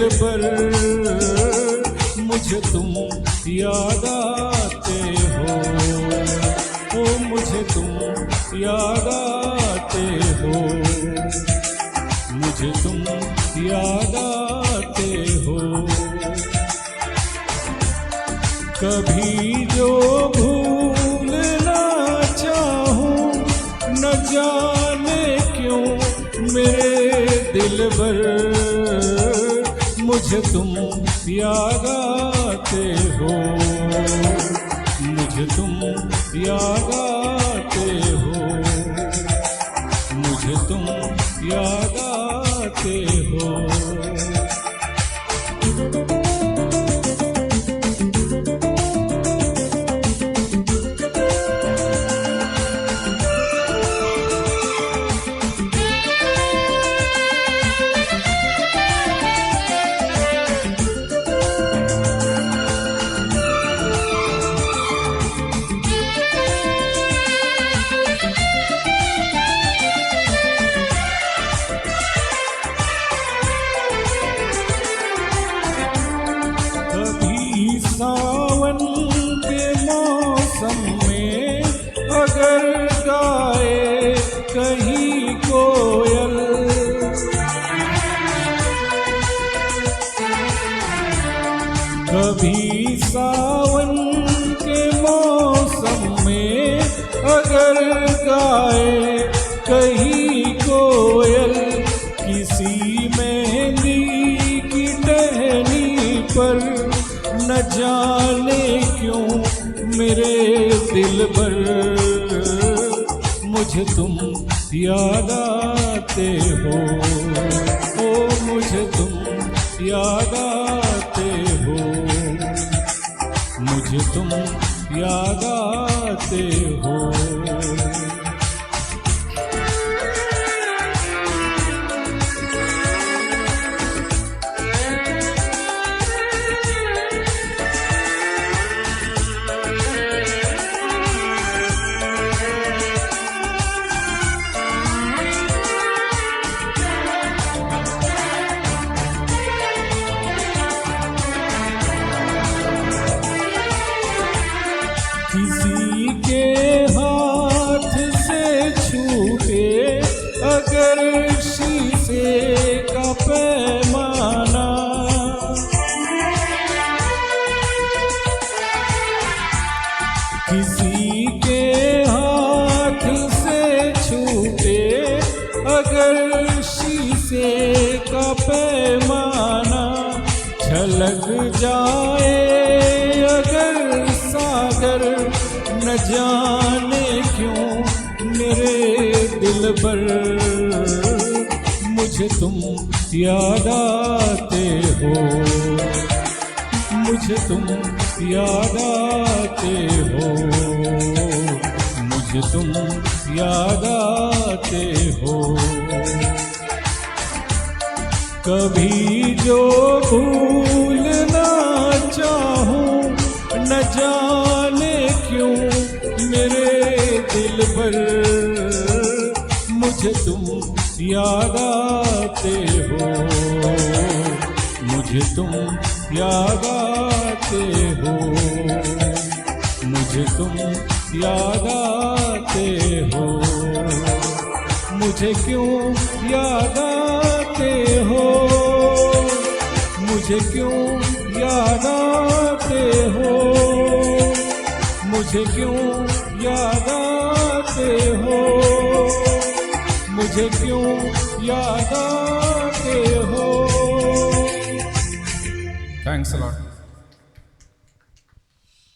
भर मुझे तुम याद आते हो, ओ मुझे तुम याद आते हो, मुझे तुम याद आते हो। कभी जो भूलना चाहूं न जाने क्यों मेरे दिल भर मुझे तुम याद आते हो, मुझे तुम याद आते हो, मुझे तुम याद आते हो। सावन के मौसम में अगर गाए कहीं कोयल, कभी सावन के मौसम में अगर गाए कहीं कोयल, किसी मेहंदी की टहनी पर न जाने क्यों मेरे दिल पर मुझे तुम याद आते हो, ओ मुझे तुम याद आते हो, मुझे तुम याद आते हो। किसी के हाथ से छूटे अगर शीशे का पैमाना, किसी के हाथ से छूटे अगर शीशे का पैमाना, छलक जाए अगर सागर न जाने क्यों मेरे दिल पर मुझे तुम याद आते हो, मुझे तुम याद आते हो, मुझे तुम याद आते हो। कभी जो भूलना चाहूं न जाने क्यों मेरे दिल पर मुझे तुम याद आते हो, मुझे तुम याद आते हो, मुझे तुम याद आते हो। मुझे क्यों याद आते हो, मुझे क्यों याद आते हो, मुझे क्यों याद आते हो, मुझे क्यों याद आते हो। Thanks a lot.